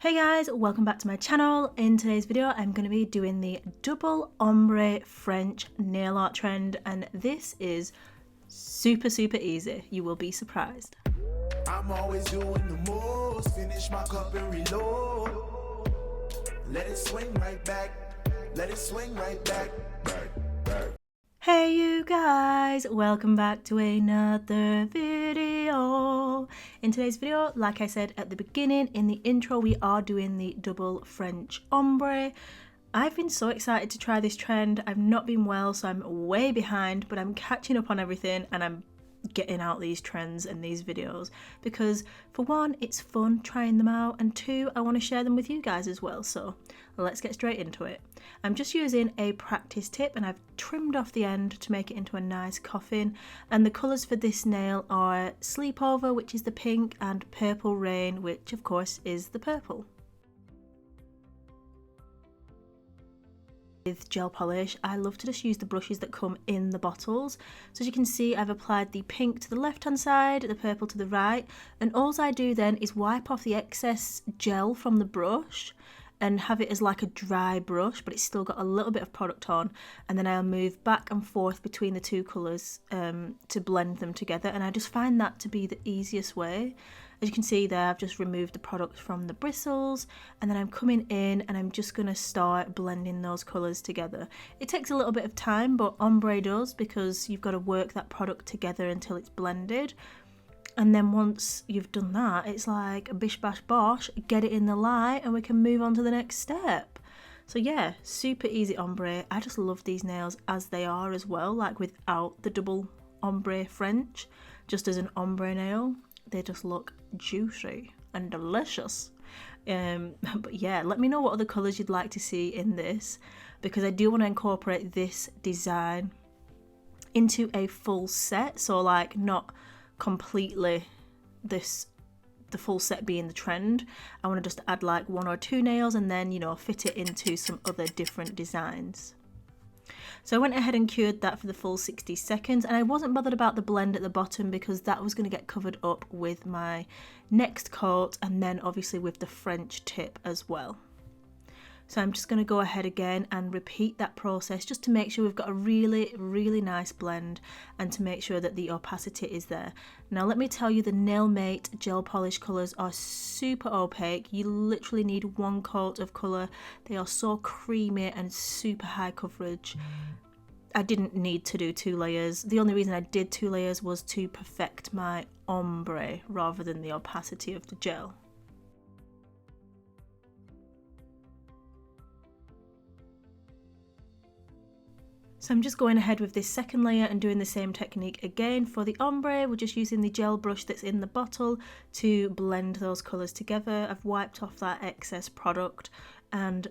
Hey guys, welcome back to my channel. In today's video I'm going to be doing the double ombre French nail art trend, and this is super easy. You will be surprised. I'm always doing the most, finish my cup and reload. Let it swing right back, let it swing right back. Hey you guys, welcome back to another video. In today's video, like I said at the beginning in the intro, we are doing the double French ombre. I've been so excited to try this trend. I've not been well, so I'm way behind, but I'm catching up on everything and I'm getting out these trends and these videos because for one, it's fun trying them out, and two, I want to share them with you guys as well. So let's get straight into it. I'm just using a practice tip and I've trimmed off the end to make it into a nice coffin, and the colours for this nail are Sleepover, which is the pink, and Purple Rain, which of course is the purple. With gel polish, I love to just use the brushes that come in the bottles. So as you can see, I've applied the pink to the left hand side, the purple to the right, and all I do then is wipe off the excess gel from the brush and have it as like a dry brush, but it's still got a little bit of product on, and then I'll move back and forth between the two colours to blend them together, and I just find that to be the easiest way. As you can see there, I've just removed the product from the bristles, and then I'm coming in and I'm just going to start blending those colours together. It takes a little bit of time, but ombre does, because you've got to work that product together until it's blended. And then once you've done that, it's like a bish bash bosh, get it in the light and we can move on to the next step. So yeah, super easy ombre. I just love these nails as they are as well, like without the double ombre French, just as an ombre nail. They just look juicy and delicious. But yeah, let me know what other colours you'd like to see in this, because I do want to incorporate this design into a full set. So like not completely the full set being the trend. I want to just add like one or two nails and then, you know, fit it into some other different designs. So I went ahead and cured that for the full 60 seconds, and I wasn't bothered about the blend at the bottom because that was going to get covered up with my next coat, and then obviously with the French tip as well. So I'm just going to go ahead again and repeat that process just to make sure we've got a really nice blend and to make sure that the opacity is there. Now let me tell you, the Nailmate gel polish colours are super opaque. You literally need one coat of colour. They are so creamy and super high coverage. I didn't need to do 2 layers. The only reason I did 2 layers was to perfect my ombre rather than the opacity of the gel. So I'm just going ahead with this second layer and doing the same technique again for the ombre. We're just using the gel brush that's in the bottle to blend those colours together. I've wiped off that excess product and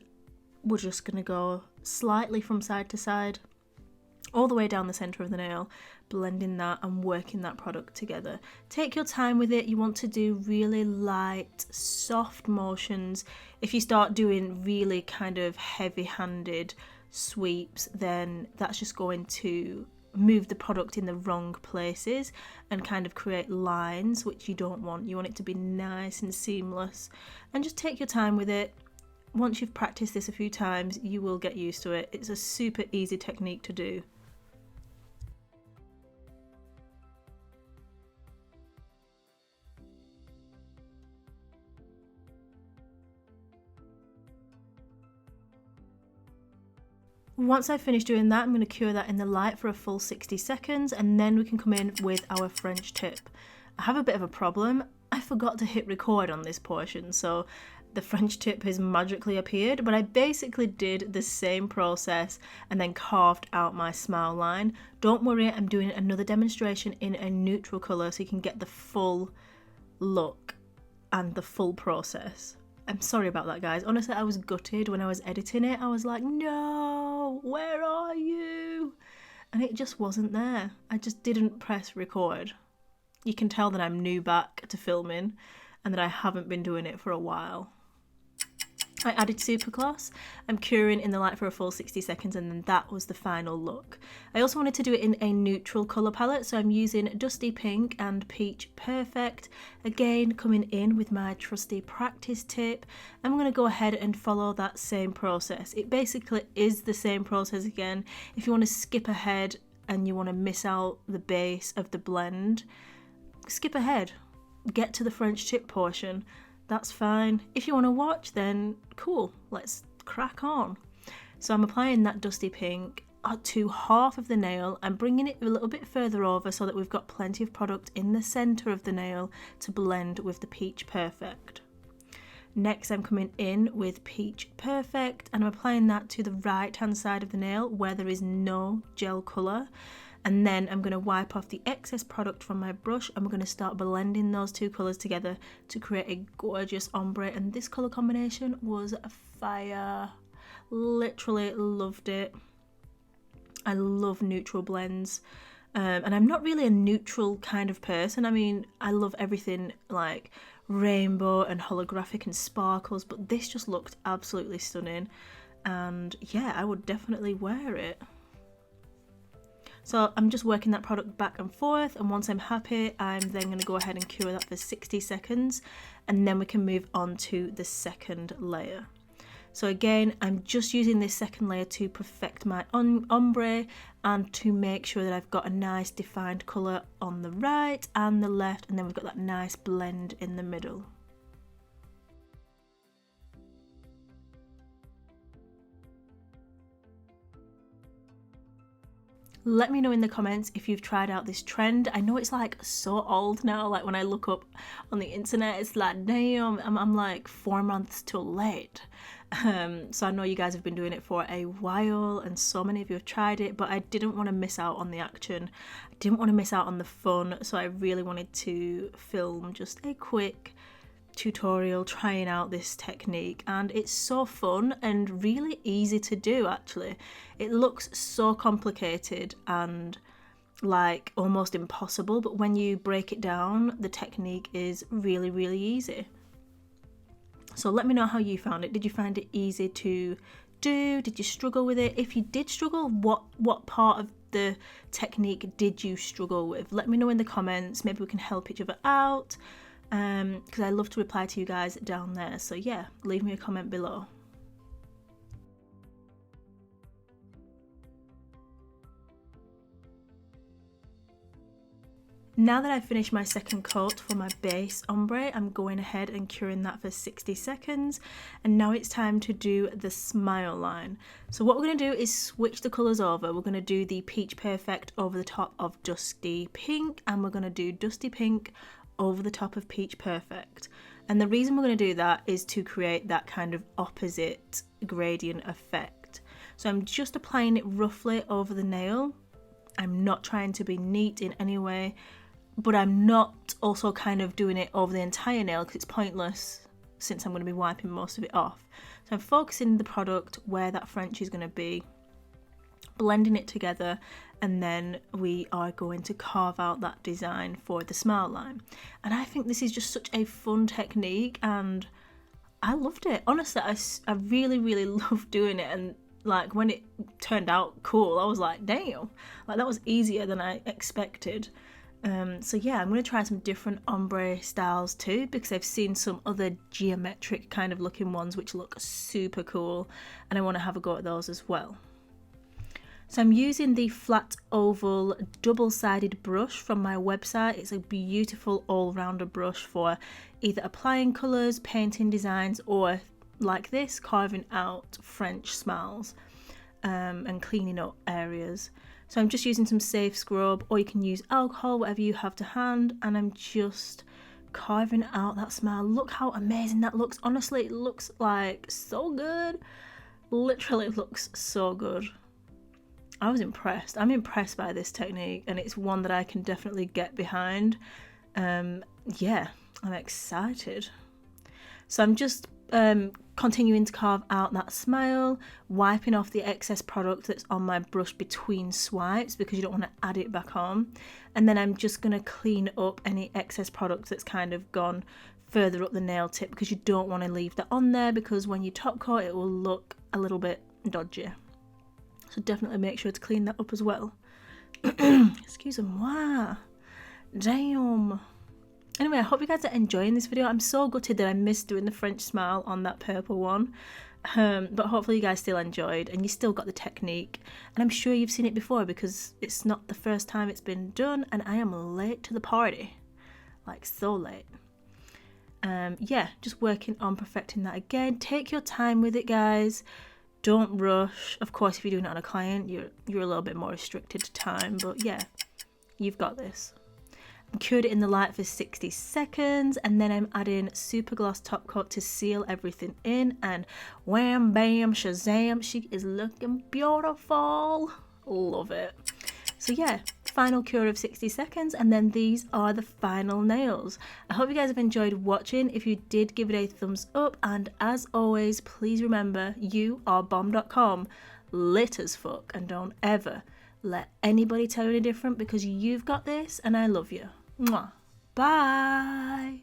we're just going to go slightly from side to side, all the way down the centre of the nail, blending that and working that product together. Take your time with it. You want to do really light, soft motions. If you start doing really kind of heavy-handed sweeps, then that's just going to move the product in the wrong places and kind of create lines, which you don't want. You want it to be nice and seamless, and just take your time with it. Once you've practiced this a few times, you will get used to it. It's a super easy technique to do. Once I've finished doing that, I'm going to cure that in the light for a full 60 seconds, and then we can come in with our French tip. I have a bit of a problem. I forgot to hit record on this portion, so the French tip has magically appeared, but I basically did the same process and then carved out my smile line. Don't worry, I'm doing another demonstration in a neutral colour so you can get the full look and the full process. I'm sorry about that, guys. Honestly, I was gutted when I was editing it. I was like, no, where are you? And it just wasn't there. I just didn't press record. You can tell that I'm new back to filming and that I haven't been doing it for a while. I added super gloss. I'm curing in the light for a full 60 seconds and then that was the final look. I also wanted to do it in a neutral colour palette, so I'm using Dusty Pink and Peach Perfect. Again, coming in with my trusty practice tip. I'm going to go ahead and follow that same process. It basically is the same process again. If you want to skip ahead and you want to miss out the base of the blend, skip ahead. Get to the French tip portion. That's fine. If you want to watch, then cool, let's crack on. So I'm applying that Dusty Pink to half of the nail. I'm bringing it a little bit further over so that we've got plenty of product in the centre of the nail to blend with the Peach Perfect. Next, I'm coming in with Peach Perfect and I'm applying that to the right hand side of the nail where there is no gel colour. And then I'm going to wipe off the excess product from my brush and we're going to start blending those two colours together to create a gorgeous ombre. And this colour combination was fire. Literally loved it. I love neutral blends. And I'm not really a neutral kind of person. I mean, I love everything like rainbow and holographic and sparkles, but this just looked absolutely stunning. And yeah, I would definitely wear it. So I'm just working that product back and forth, and once I'm happy, I'm then going to go ahead and cure that for 60 seconds, and then we can move on to the second layer. So again, I'm just using this second layer to perfect my ombre and to make sure that I've got a nice defined colour on the right and the left, and then we've got that nice blend in the middle. Let me know in the comments if you've tried out this trend. I know it's like so old now, like when I look up on the internet, it's like, damn, I'm like 4 months too late. So I know you guys have been doing it for a while and so many of you have tried it, but I didn't want to miss out on the action. I didn't want to miss out on the fun, so I really wanted to film just a quick tutorial trying out this technique, and it's so fun and really easy to do. Actually, it looks so complicated and like almost impossible, but when you break it down, the technique is really easy. So let me know how you found it. Did you find it easy to do? Did you struggle with it? If you did struggle, what part of the technique did you struggle with? Let me know in the comments. Maybe we can help each other out, because I love to reply to you guys down there. So yeah, leave me a comment below. Now that I've finished my second coat for my base ombre, I'm going ahead and curing that for 60 seconds. And now it's time to do the smile line. So what we're going to do is switch the colours over. We're going to do the Peach Perfect over the top of Dusty Pink, and we're going to do Dusty Pink over the top of Peach Perfect. And the reason we're going to do that is to create that kind of opposite gradient effect. So I'm just applying it roughly over the nail. I'm not trying to be neat in any way, but I'm not also kind of doing it over the entire nail because it's pointless since I'm going to be wiping most of it off. So I'm focusing the product where that French is going to be, blending it together, and then we are going to carve out that design for the smile line. And I think this is just such a fun technique and I loved it. Honestly, I really loved doing it, and like when it turned out cool, I was like, damn, like that was easier than I expected. So yeah, I'm going to try some different ombre styles too, because I've seen some other geometric kind of looking ones which look super cool, and I want to have a go at those as well. So I'm using the flat oval double-sided brush from my website. It's a beautiful all-rounder brush for either applying colours, painting designs, or like this, carving out French smiles and cleaning up areas. So I'm just using some safe scrub, or you can use alcohol, whatever you have to hand, and I'm just carving out that smile. Look how amazing that looks. Honestly, it looks like so good. Literally looks so good. I was impressed. I'm impressed by this technique, and it's one that I can definitely get behind. Yeah, I'm excited. So I'm just continuing to carve out that smile, wiping off the excess product that's on my brush between swipes because you don't want to add it back on. And then I'm just going to clean up any excess product that's kind of gone further up the nail tip, because you don't want to leave that on there, because when you top coat it will look a little bit dodgy. So definitely make sure to clean that up as well. Excuse-moi. Damn. Anyway, I hope you guys are enjoying this video. I'm so gutted that I missed doing the French smile on that purple one. But hopefully you guys still enjoyed and you still got the technique. And I'm sure you've seen it before, because it's not the first time it's been done, and I am late to the party. Like, so late. Yeah, just working on perfecting that again. Take your time with it, guys. Don't rush. Of course, if you're doing it on a client, you're a little bit more restricted to time, but yeah, you've got this. I cured it in the light for 60 seconds, and then I'm adding super gloss top coat to seal everything in, and wham bam shazam, she is looking beautiful. Love it. So yeah, final cure of 60 seconds, and then these are the final nails. I hope you guys have enjoyed watching. If you did, give it a thumbs up, and as always, please remember, you are bomb.com, lit as fuck, and don't ever let anybody tell you any different, because you've got this and I love you. Mwah. Bye.